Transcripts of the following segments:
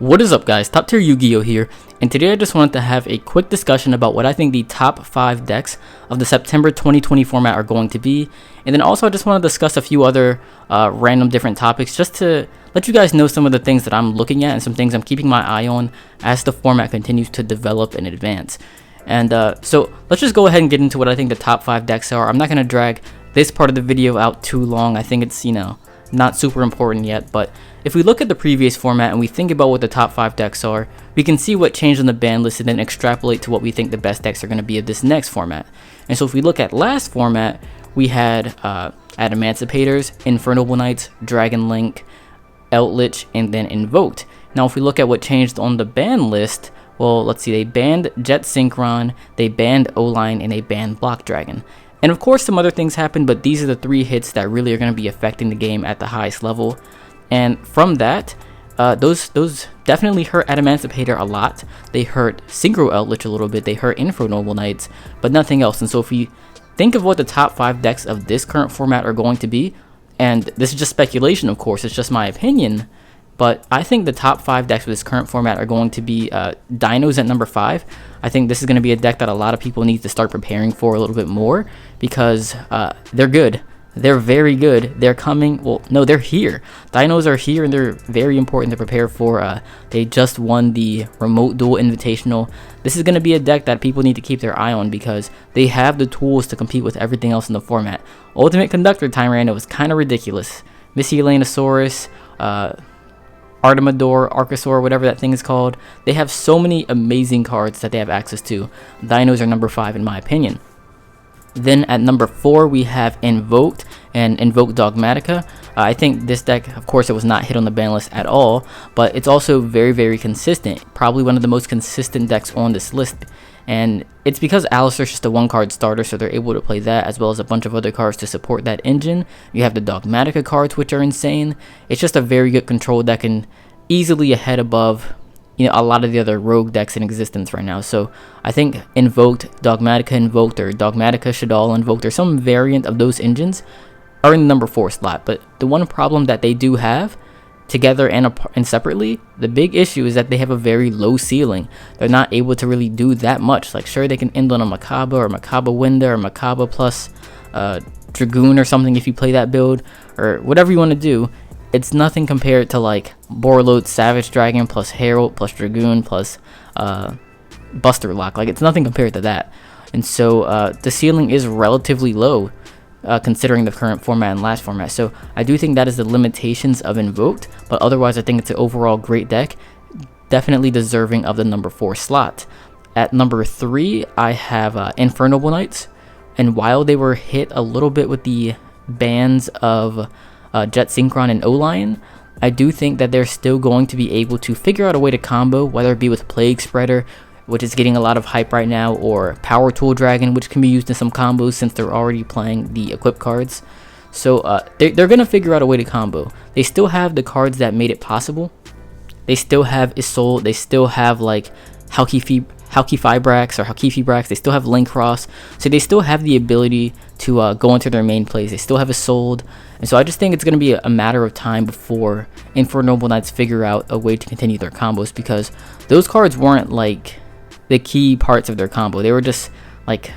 What is up, guys? Top tier Yu-Gi-Oh here, and today I just wanted to have a quick discussion about what I think the top 5 decks of the September 2020 format are going to be, and then also I just want to discuss a few other random different topics just to let you guys know some of the things that I'm looking at and some things I'm keeping my eye on as the format continues to develop and advance. And so let's just go ahead and get into what I think the top 5 decks are. I'm not going to drag this part of the video out too long. I think it's, not super important yet, but if we look at the previous format and we think about what the top 5 decks are, we can see what changed on the ban list and then extrapolate to what we think the best decks are going to be of this next format. And so if we look at last format, we had Adamanticators, Infernal Knights, Dragon Link, Eldritch, and then Invoked. Now if we look at what changed on the ban list, well, let's see, they banned Jet Synchron, they banned O-Line, and they banned Block Dragon. And of course some other things happened, but these are the 3 hits that really are going to be affecting the game at the highest level. And from that, those definitely hurt Adamanticator a lot. They hurt Synchro Eldritch a little bit, they hurt Infernal Knights, but nothing else. And so if we think of what the top 5 decks of this current format are going to be, and this is just speculation of course, it's just my opinion, but I think the top 5 decks of this current format are going to be Dinos at number 5. I think this is going to be a deck that a lot of people need to start preparing for a little bit more because they're good. They're very good. They're coming. Well, no, they're here. Dinos are here and they're very important to prepare for. They just won the Remote Duel Invitational. This is going to be a deck that people need to keep their eye on because they have the tools to compete with everything else in the format. Ultimate Conductor Tyrant was kind of ridiculous. Miscellaneosaurus, Artemador, Archosaur, whatever that thing is called. They have so many amazing cards that they have access to. Dinos are number 5 in my opinion. Then at number 4 we have Invoked and Invoked Dogmatica. I think this deck, of course, it was not hit on the ban list at all, but it's also very consistent. Probably one of the most consistent decks on this list. And it's because Alistair's just a 1-card starter, so they're able to play that as well as a bunch of other cards to support that engine. You have the Dogmatica cards, which are insane. It's just a very good control deck and easily ahead above a lot of the other rogue decks in existence right now. So I think Invoked, Dogmatica Invoked, or Dogmatica Shaddoll Invoked, or some variant of those engines are in the number 4 slot. But the one problem that they do have, together and separately, the big issue is that they have a very low ceiling. They're not able to really do that much. Like, sure, they can end on a Makaba or Makaba Winda or Makaba plus Dragoon or something if you play that build, or whatever you want to do. It's nothing compared to like Borreload Savage Dragon plus Herald plus Dragoon plus Buster Lock. Like, it's nothing compared to that. And so the ceiling is relatively low considering the current format and last format. So I do think that is the limitations of Invoked, but otherwise I think it's an overall great deck, definitely deserving of the number 4 slot. At number 3 I have Infernal Knights, and while they were hit a little bit with the bans of Jet Synchron and O-Line, I do think that they're still going to be able to figure out a way to combo, whether it be with Plague Spreader, which is getting a lot of hype right now, or Power Tool Dragon, which can be used in some combos since they're already playing the equip cards. So they're going to figure out a way to combo. They still have the cards that made it possible. They still have Isolde, they still have like Halqifibrax or Halqifibrax, they still have Linkross, so they still have the ability to go into their main plays. They still have Isolde, and so I just think it's going to be a matter of time before Infernal Knights figure out a way to continue their combos, because those cards weren't like the key parts of their combo. They were just like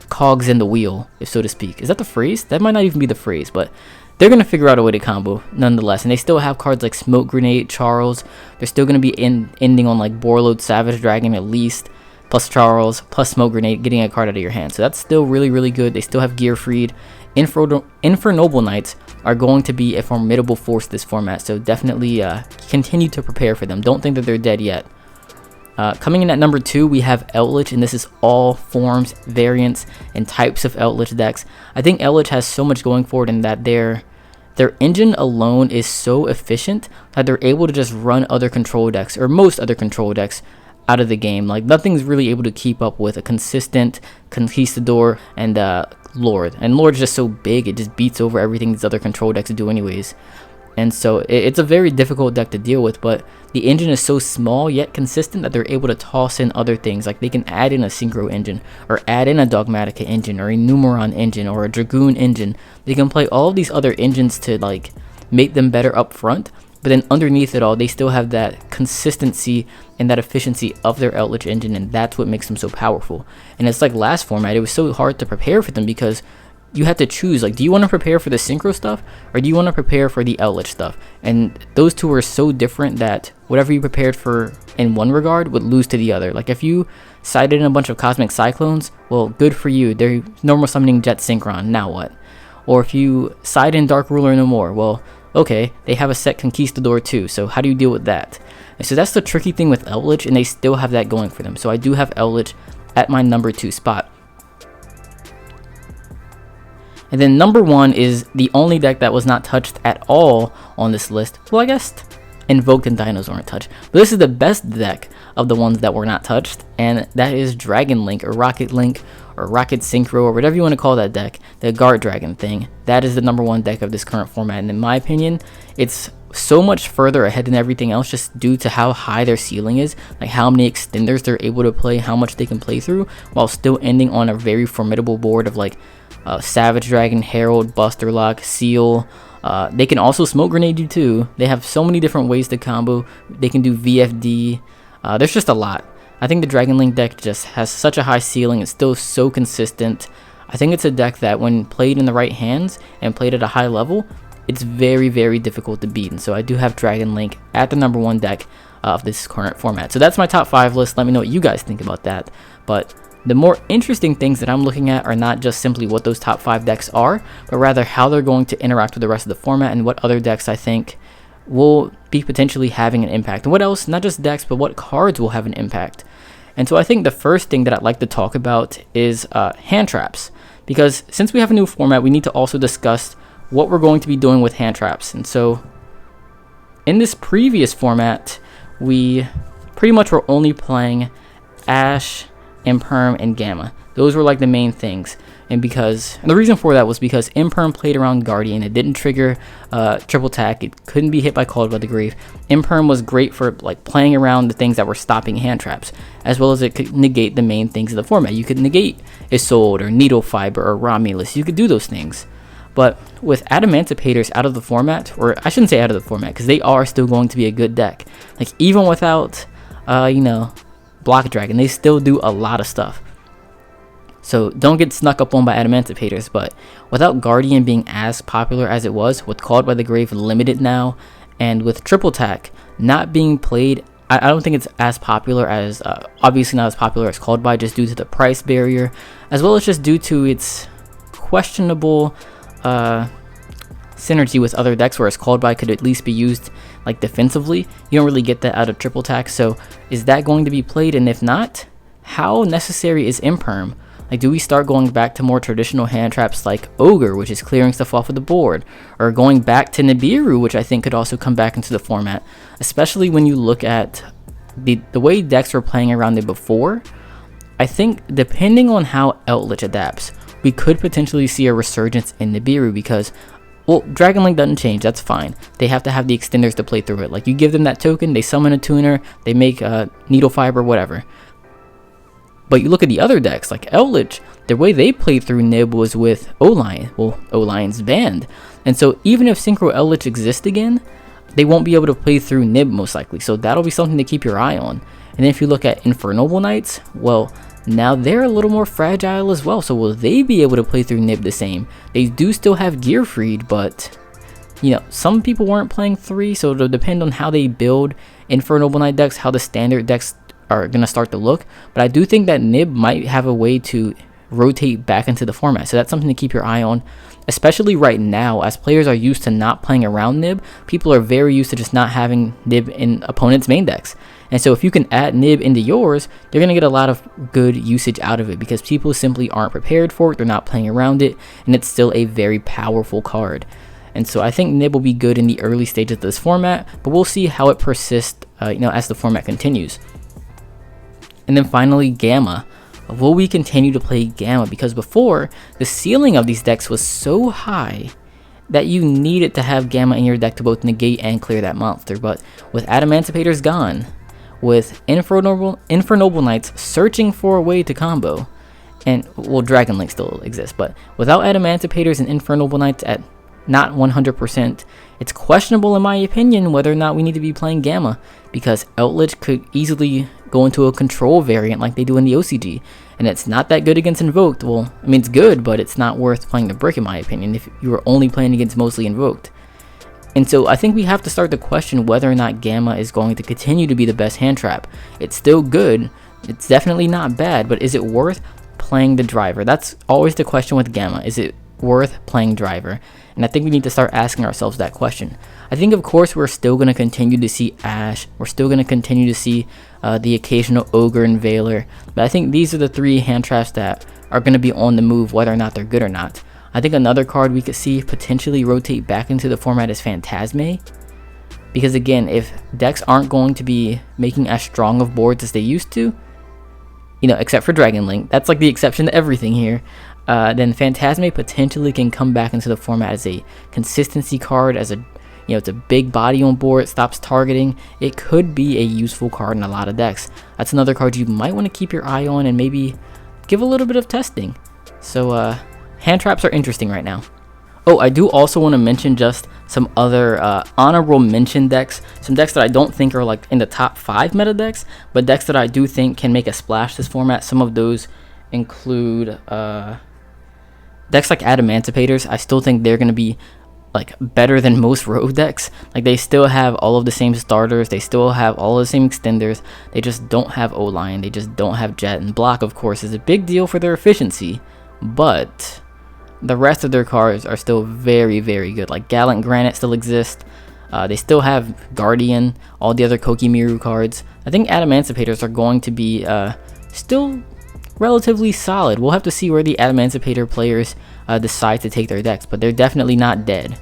cogs in the wheel, if so to speak. Is that the phrase? That might not even be the phrase, but they're going to figure out a way to combo nonetheless. And they still have cards like Smoke Grenade, Charles. They're still going to be ending on like Borreload Savage Dragon at least, plus Charles, plus Smoke Grenade, getting a card out of your hand. So that's still really good. They still have Gearfried. Infernal Knights are going to be a formidable force this format. So definitely continue to prepare for them. Don't think that they're dead yet. Coming in at number 2, we have Eldritch, and this is all forms, variants, and types of Eldritch decks. I think Eldritch has so much going for it in that their engine alone is so efficient that they're able to just run other control decks, or most other control decks, out of the game. Like, nothing's really able to keep up with a consistent Conquistador and Lord. And Lord's just so big, it just beats over everything these other control decks do anyways. And so it's a very difficult deck to deal with, but the engine is so small yet consistent that they're able to toss in other things. Like, they can add in a Synchro engine, or add in a Dogmatica engine, or a Numeron engine, or a Dragoon engine. They can play all of these other engines to like make them better up front, but then underneath it all, they still have that consistency and that efficiency of their Eldritch engine, and that's what makes them so powerful. And it's like last format, it was so hard to prepare for them because you had to choose, like, do you want to prepare for the synchro stuff or do you want to prepare for the Eldritch stuff? And those two are so different that whatever you prepared for in one regard would lose to the other. Like if you sided in a bunch of Cosmic Cyclones, well, good for you, they're normal summoning Jet Synchron, now what? Or if you side in Dark Ruler no more, well, okay, they have a set Conquistador too, so how do you deal with that? And so that's the tricky thing with Eldritch, and they still have that going for them. So I do have Eldritch at my number 2 spot. And then number 1 is the only deck that was not touched at all on this list. Well, I guess Invoked and Dinos weren't touched, but this is the best deck of the ones that were not touched, and that is Dragon Link or Rocket Link or Rocket Synchro or whatever you want to call that deck, the Guard Dragon thing. That is the number 1 deck of this current format, and in my opinion, it's so much further ahead than everything else just due to how high their ceiling is, like how many extenders they're able to play, how much they can play through, while still ending on a very formidable board of like Savage Dragon, Herald, Buster Lock, Seal. They can also smoke grenade you too. They have so many different ways to combo. They can do VFD. There's just a lot. I think the Dragon Link deck just has such a high ceiling. It's still so consistent. I think it's a deck that when played in the right hands and played at a high level, it's very, very difficult to beat. And so I do have Dragon Link at the number 1 deck of this current format. So that's my top 5 list. Let me know what you guys think about that. But the more interesting things that I'm looking at are not just simply what those top 5 decks are, but rather how they're going to interact with the rest of the format and what other decks I think will be potentially having an impact. And what else? Not just decks, but what cards will have an impact. And so I think the first thing that I'd like to talk about is hand traps. Because since we have a new format, we need to also discuss what we're going to be doing with hand traps. And so in this previous format, we pretty much were only playing Ash, Imperm, and Gamma. Those were like the main things. And the reason for that was because Imperm played around Guardian. It didn't trigger triple attack. It couldn't be hit by Called by the Grave. Imperm was great for like playing around the things that were stopping hand traps, as well as it could negate the main things of the format. You could negate Isolde or Needle Fiber or Romulus. You could do those things. But with Adamantipator's out of the format, or I shouldn't say out of the format, because they are still going to be a good deck. Like even without, Block Dragon, they still do a lot of stuff. So don't get snuck up on by Adamantipator's, but without Guardian being as popular as it was, with Called by the Grave limited now, and with Triple Attack not being played, I don't think it's as popular as, obviously not as popular as Called by, just due to the price barrier, as well as just due to its questionable synergy with other decks, whereas Called by could at least be used like defensively. You don't really get that out of Triple Attack. So is that going to be played? And if not, how necessary is Imperm? Like, do we start going back to more traditional hand traps like Ogre, which is clearing stuff off of the board, or going back to Nibiru, which I think could also come back into the format, especially when you look at the way decks were playing around it before. I think depending on how Eldritch adapts, we could potentially see a resurgence in Nibiru because, well, Dragon Link doesn't change, that's fine. They have to have the extenders to play through it. Like, you give them that token, they summon a tuner, they make Needle Fiber, whatever. But you look at the other decks, like Eldritch, the way they played through Nib was with O-Lion. Well, O-Lion's banned. And so even if Synchro Eldritch exists again, they won't be able to play through Nib most likely. So that'll be something to keep your eye on. And if you look at Infernoble Knights, well, now they're a little more fragile as well. So will they be able to play through Nib the same? They do still have Gearfried, but some people weren't playing 3, so it'll depend on how they build Infernoble Knight decks, how the standard decks are going to start to look. But I do think that Nib might have a way to rotate back into the format, so that's something to keep your eye on, especially right now as players are used to not playing around Nib. People are very used to just not having Nib in opponents' main decks, and so if you can add Nib into yours, you're going to get a lot of good usage out of it because people simply aren't prepared for it, they're not playing around it, and it's still a very powerful card. And so I think Nib will be good in the early stages of this format, but we'll see how it persists as the format continues. And then finally, Gamma. Will we continue to play Gamma? Because before, the ceiling of these decks was so high that you needed to have Gamma in your deck to both negate and clear that monster. But with Adamantipator's gone, with Infernoble Knights searching for a way to combo, and, well, Dragon Link still exists, but without Adamantipator's and Infernoble Knights at not 100%. It's questionable in my opinion whether or not we need to be playing Gamma, because Outlet could easily go into a control variant like they do in the OCG, and it's not that good against Invoked. Well, I mean, it's good, but it's not worth playing the brick in my opinion if you were only playing against mostly Invoked. And so I think we have to start to question whether or not Gamma is going to continue to be the best hand trap. It's still good, it's definitely not bad, but is it worth playing the driver? That's always the question with Gamma. Is it worth playing driver? And I think we need to start asking ourselves that question. I think, of course, we're still going to continue to see Ash. We're still going to continue to see the occasional Ogre and Veiler. But I think these are the 3 hand traps that are going to be on the move, whether or not they're good or not. I think another card we could see potentially rotate back into the format is Phantasme. Because again, if decks aren't going to be making as strong of boards as they used to, you know, except for Dragon Link, that's like the exception to everything here, then Phantasme potentially can come back into the format as a consistency card, as a, you know, it's a big body on board, stops targeting. It could be a useful card in a lot of decks. That's another card you might want to keep your eye on and maybe give a little bit of testing. So hand traps are interesting right now. Oh, I do also want to mention just some other honorable mention decks. Some decks that I don't think are like in the top 5 meta decks, but decks that I do think can make a splash this format. Some of those include decks like Adamanticators. I still think they're going to be like better than most rogue decks. Like, they still have all of the same starters, they still have all of the same extenders, they just don't have O-line, they just don't have jet, and block of course is a big deal for their efficiency, but the rest of their cards are still very, very good. Like Gallant Granite still exists. They still have Guardian, all the other Kokimiru cards. I think Adamanticators are going to be still relatively solid. We'll have to see where the Adamanticator players decide to take their decks, but they're definitely not dead.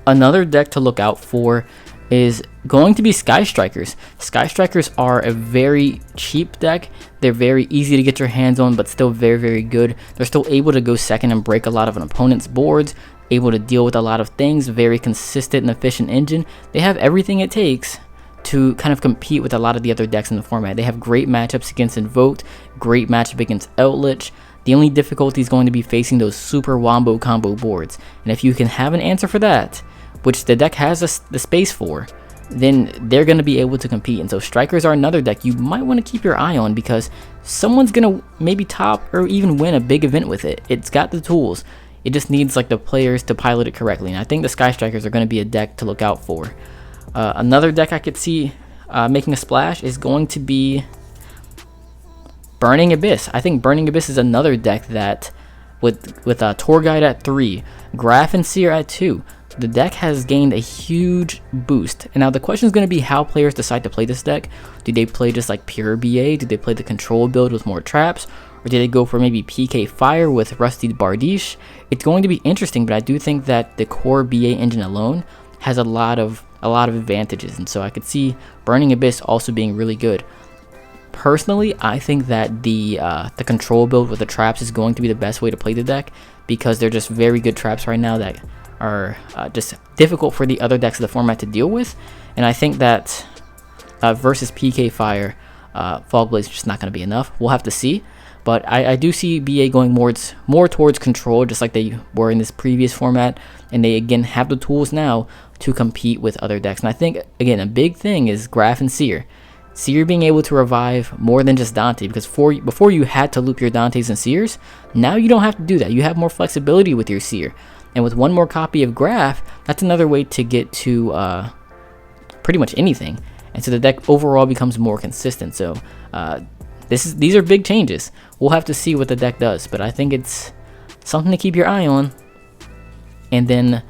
Another deck to look out for is going to be Sky Strikers. Sky Strikers are a very cheap deck. They're very easy to get your hands on, but still very, very good. They're still able to go second and break a lot of an opponent's boards, able to deal with a lot of things, very consistent and efficient engine. They have everything it takes to kind of compete with a lot of the other decks in the format. They have great matchups against Invoked, great matchup against Outlet. The only difficulty is going to be facing those super wombo combo boards. And if you can have an answer for that, which the deck has the space for, then they're going to be able to compete. And so Strikers are another deck you might want to keep your eye on, because someone's going to maybe top or even win a big event with it. It's got the tools. It just needs like the players to pilot it correctly. And I think the Sky Strikers are going to be a deck to look out for. Another deck I could see making a splash is going to be Burning Abyss. I think Burning Abyss is another deck that, with Tour Guide at 3, Graph and Seer at 2, the deck has gained a huge boost. And now the question is going to be how players decide to play this deck. Do they play just like pure BA? Do they play the control build with more traps? Or do they go for maybe PK Fire with Rusty Bardiche? It's going to be interesting, but I do think that the core BA engine alone has a lot of advantages. And so I could see Burning Abyss also being really good. Personally, I think that the control build with the traps is going to be the best way to play the deck, because they're just very good traps right now that are just difficult for the other decks of the format to deal with. And I think that versus PK Fire, Fog Blaze is just not going to be enough. We'll have to see. But I do see BA going more towards control, just like they were in this previous format. And they, again, have the tools now to compete with other decks. And I think, again, a big thing is Graph and Seer. Seer being able to revive more than just Dante, because before you had to loop your Dantes and Seers, now you don't have to do that. You have more flexibility with your Seer. And with one more copy of Graph, that's another way to get to pretty much anything. And so the deck overall becomes more consistent. So these are big changes. We'll have to see what the deck does, but I think it's something to keep your eye on. And then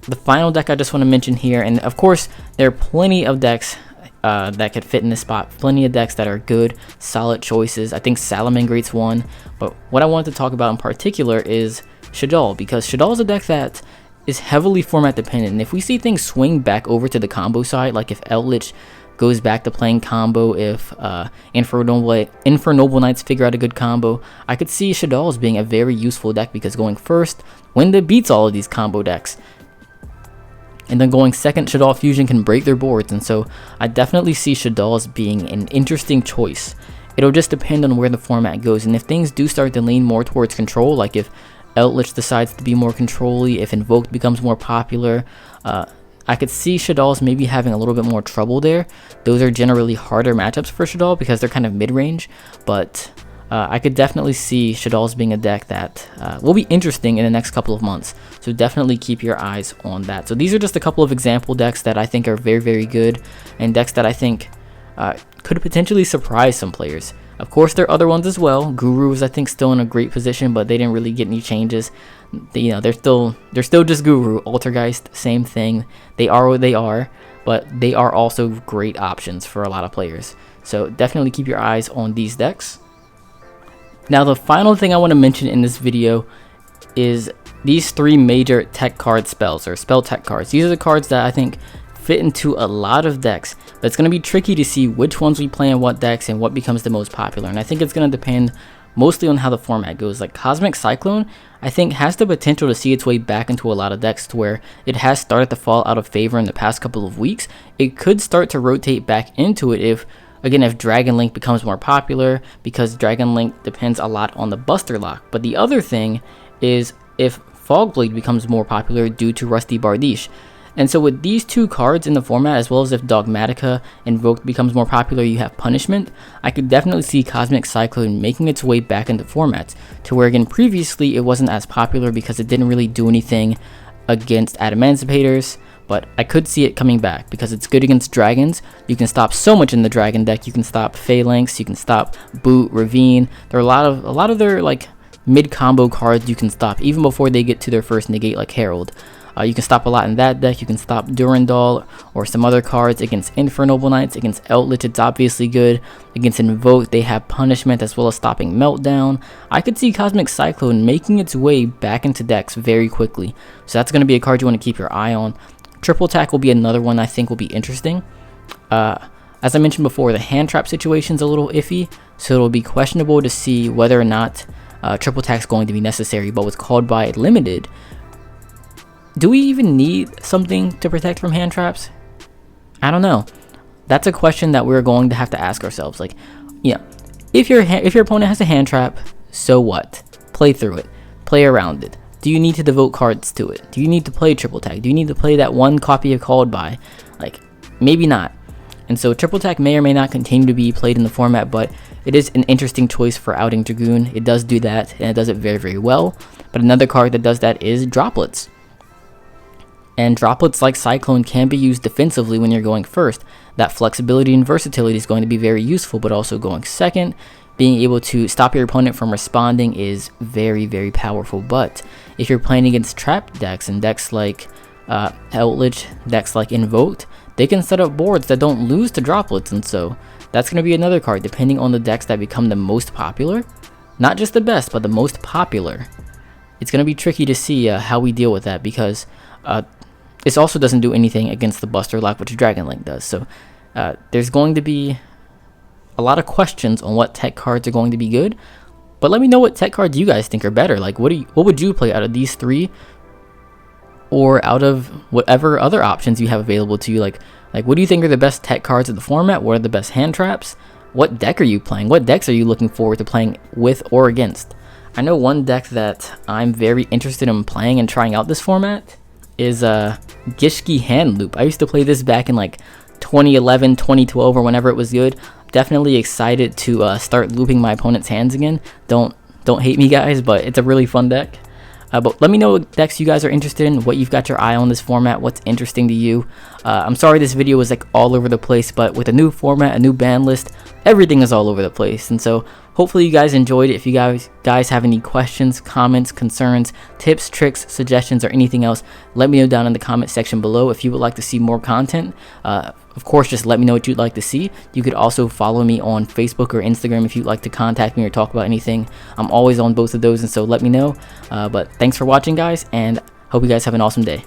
the final deck I just want to mention here, and of course there are plenty of decks that could fit in this spot, plenty of decks that are good, solid choices. I think Salamangrate's one, but what I wanted to talk about in particular is Shaddoll, because Shaddoll is a deck that is heavily format dependent, and if we see things swing back over to the combo side, like if Outlet goes back to playing combo, if Infernoble Knights figure out a good combo, I could see Shaddoll as being a very useful deck, because going first, Winda beats all of these combo decks. And then going second, Shaddoll Fusion can break their boards, and so I definitely see Shaddoll as being an interesting choice. It'll just depend on where the format goes, and if things do start to lean more towards control, like if Eldritch decides to be more control-y, if Invoked becomes more popular. I could see Shaddolls maybe having a little bit more trouble there. Those are generally harder matchups for Shaddol because they're kind of mid-range, but I could definitely see Shaddolls being a deck that will be interesting in the next couple of months. So definitely keep your eyes on that. So these are just a couple of example decks that I think are very, very good, and decks that I think could potentially surprise some players. Of course, there are other ones as well. Guru is, I think, still in a great position, but they didn't really get any changes. They're still just Guru. Altergeist, same thing. They are what they are, but they are also great options for a lot of players. So definitely keep your eyes on these decks. Now, the final thing I want to mention in this video is these 3 major tech card spells, or spell tech cards. These are the cards that I think fit into a lot of decks, but it's going to be tricky to see which ones we play in what decks and what becomes the most popular. And I think it's going to depend mostly on how the format goes. Like Cosmic Cyclone, I think has the potential to see its way back into a lot of decks to where it has started to fall out of favor in the past couple of weeks. It could start to rotate back into it if Dragon Link becomes more popular, because Dragon Link depends a lot on the Buster Lock. But the other thing is if Fogblade becomes more popular due to Rusty Bardiche. And so with these 2 cards in the format, as well as if Dogmatica Invoked becomes more popular, you have Punishment, I could definitely see Cosmic Cyclone making its way back into formats, to where again previously it wasn't as popular because it didn't really do anything against Adamantibators, but I could see it coming back because it's good against dragons. You can stop so much in the dragon deck. You can stop Phalanx, you can stop Boot, Ravine. There are a lot of their like mid combo cards you can stop even before they get to their first negate, like Herald. You can stop a lot in that deck. You can stop Durandal or some other cards against Infernoble Knights. Against Eldritch, it's obviously good. Against Invoke, they have Punishment as well as stopping Meltdown. I could see Cosmic Cyclone making its way back into decks very quickly. So that's going to be a card you want to keep your eye on. Triple Attack will be another one I think will be interesting. As I mentioned before, the hand trap situation is a little iffy, so it'll be questionable to see whether or not Triple Attack is going to be necessary. But with Called By Limited, do we even need something to protect from hand traps? I don't know. That's a question that we're going to have to ask ourselves. Like, yeah, if your opponent has a hand trap, so what? Play through it. Play around it. Do you need to devote cards to it? Do you need to play Triple Attack? Do you need to play that one copy of Called By? Like, maybe not. And so Triple Attack may or may not continue to be played in the format, but it is an interesting choice for outing Dragoon. It does do that, and it does it very, very well. But another card that does that is Droplets. And Droplets, like Cyclone, can be used defensively when you're going first. That flexibility and versatility is going to be very useful, but also going second, being able to stop your opponent from responding is very, very powerful. But if you're playing against trap decks and decks like Eldritch, decks like Invoked, they can set up boards that don't lose to Droplets. And so that's going to be another card, depending on the decks that become the most popular. Not just the best, but the most popular. It's going to be tricky to see how we deal with that, because this also doesn't do anything against the Buster Lock, which Dragon Link does. So there's going to be a lot of questions on what tech cards are going to be good. But let me know what tech cards you guys think are better. Like, what would you play out of these 3, or out of whatever other options you have available to you? Like what do you think are the best tech cards of the format? What are the best hand traps? What deck are you playing? What decks are you looking forward to playing with or against? I know one deck that I'm very interested in playing and trying out this format is Gishki Hand Loop. I used to play this back in like 2011, 2012, or whenever it was good. Definitely excited to start looping my opponent's hands again. Don't hate me, guys, but it's a really fun deck. But let me know what decks you guys are interested in, what you've got your eye on this format, what's interesting to you. I'm sorry this video was like all over the place, but with a new format, a new ban list, everything is all over the place. And so hopefully you guys enjoyed it. If you guys have any questions, comments, concerns, tips, tricks, suggestions, or anything else, let me know down in the comment section below. If you would like to see more content, of course, just let me know what you'd like to see. You could also follow me on Facebook or Instagram if you'd like to contact me or talk about anything. I'm always on both of those, and so let me know. But thanks for watching, guys, and hope you guys have an awesome day.